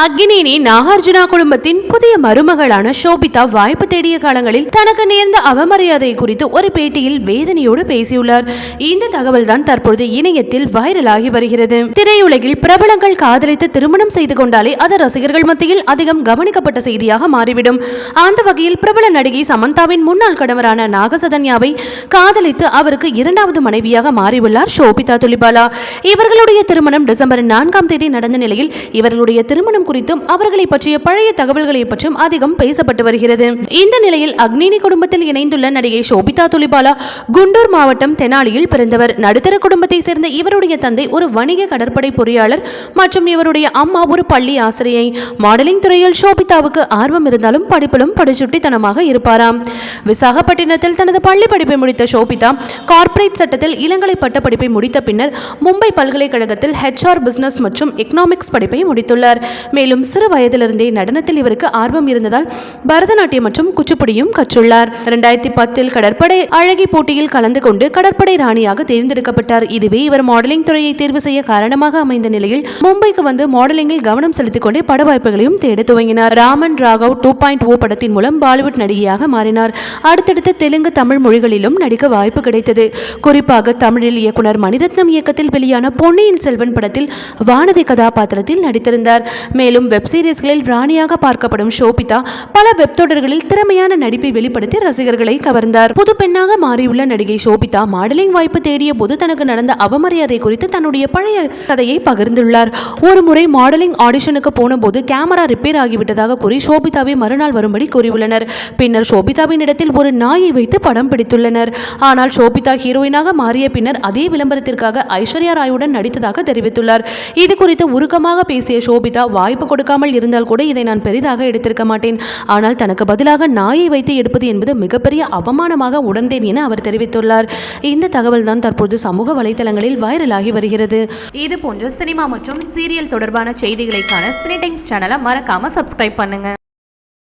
அக்னினி நாகார்ஜுனா குடும்பத்தின் புதிய மருமகளான ஷோபிதா வாய்ப்பு தேடிய காலங்களில் தனக்கு நேர்ந்த அவமரியாதை குறித்து ஒரு பேட்டியில் வேதனையோடு பேசியுள்ளார். இந்த தகவல் தான் தற்போது இணையத்தில் வைரலாகி வருகிறது. திரையுலகில் பிரபலங்கள் காதலித்து திருமணம் செய்து கொண்டாலே அது ரசிகர்கள் மத்தியில் அதிகம் கவனிக்கப்பட்ட செய்தியாக மாறிவிடும். அந்த வகையில் பிரபல நடிகை சமந்தாவின் முன்னாள் கணவரான நாகசதன்யாவை காதலித்து அவருக்கு இரண்டாவது மனைவியாக மாறியுள்ளார் ஷோபிதா துலிபாலா. இவர்களுடைய திருமணம் டிசம்பர் 4ஆம் தேதி நடந்த நிலையில் இவர்களுடைய திருமணம் குறித்தும் அவர்களை பற்றிய பழைய தகவல்களை பற்றியும் அதிகம் பேசப்பட்டு வருகிறது. இந்த நிலையில் அக்னினி குடும்பத்தில் இணைந்துள்ள நடிகை ஷோபிதா துலிபாலா குண்டூர் மாவட்டம் தெனாலியில் பிறந்தவர். நடுத்தர குடும்பத்தை சேர்ந்த இவருடைய தந்தை ஒரு வணிக கடற்படை பொறியாளர் மற்றும் இவருடைய அம்மா ஒரு பள்ளி ஆசிரியை. மாடலிங் துறையில் ஷோபிதாவுக்கு ஆர்வம் இருந்தாலும் படிப்பிலும் படுசுட்டித்தனமாக இருப்பாராம். விசாகப்பட்டினத்தில் தனது பள்ளி படிப்பை முடித்த ஷோபிதா கார்ப்பரேட் சட்டத்தில் இளங்கலை பட்ட படிப்பை முடித்த பின்னர் மும்பை பல்கலைக்கழகத்தில் HR பிசினஸ் மற்றும் எக்கனாமிக்ஸ் படிப்பை முடித்துள்ளார். மேலும் சிறு வயதிலிருந்தே நடனத்தில் இவருக்கு ஆர்வம் இருந்ததால் பரதநாட்டியம் மற்றும் குச்சிப்புடியும் கற்றுள்ளார். 2010 கடற்படை அழகி போட்டியில் கலந்து கொண்டு கடற்படை ராணியாக தேர்ந்தெடுக்கப்பட்டார். இதுவே இவர் மாடலிங் துறையை தேர்வு செய்ய காரணமாக அமைந்த நிலையில் மும்பைக்கு வந்து மாடலிங்கில் கவனம் செலுத்திக் கொண்டே பட வாய்ப்புகளையும் தேட துவங்கினார். ராமன் ராகவ் 2.0 படத்தின் மூலம் பாலிவுட் நடிகையாக மாறினார். அடுத்தடுத்து தெலுங்கு, தமிழ் மொழிகளிலும் நடிக்க வாய்ப்பு கிடைத்தது. குறிப்பாக தமிழில் இயக்குனர் மணிரத்னம் இயக்கத்தில் வெளியான பொன்னியின் செல்வன் படத்தில் வானதி கதாபாத்திரத்தில் நடித்திருந்தார். மேலும் வெப் சீரிஸ்களில் ராணியாக பார்க்கப்படும் ஷோபிதா பல வெப் தொடர்களில் திறமையான நடிப்பை வெளிப்படுத்தி ரசிகர்களை கவர்ந்தார். புது பெண்ணாக மாறியுள்ள நடிகை ஷோபிதா மாடலிங் வாய்ப்பு தேடிய போது தனக்கு நடந்த அவமரியாதை குறித்து தன்னுடைய பழைய கதையை பகிர்ந்துள்ளார். ஒரு முறை மாடலிங் ஆடிஷனுக்கு போன போது கேமரா ரிப்பேர் ஆகிவிட்டதாக கூறி ஷோபிதாவை மறுநாள் வரும்படி கூறியுள்ளனர். பின்னர் ஷோபிதாவின் இடத்தில் ஒரு நாயை வைத்து படம் பிடித்துள்ளனர். ஆனால் ஷோபிதா ஹீரோயினாக மாறிய பின்னர் அதே விளம்பரத்திற்காக ஐஸ்வர்யா ராயுடன் நடித்ததாக தெரிவித்துள்ளார். இது குறித்து உருக்கமாக பேசிய ஷோபிதா வாய்ப்பு கொடுக்காமல் இருந்தால் கூட இதை நான் பெரிதாக எடுத்திருக்க மாட்டேன். ஆனால் தனக்கு பதிலாக நாயை வைத்து எடுப்பது என்பது மிகப்பெரிய அவமானமாக உணர்ந்தேன் என அவர் தெரிவித்துள்ளார். இந்த தகவல் தான் தற்போது சமூக வலைதளங்களில் வைரலாகி வருகிறது. இது போன்ற சினிமா மற்றும் சீரியல் தொடர்பான செய்திகளை காண சினி டைம்ஸ் சேனலை மறக்காம சப்ஸ்கிரைப் பண்ணுங்க.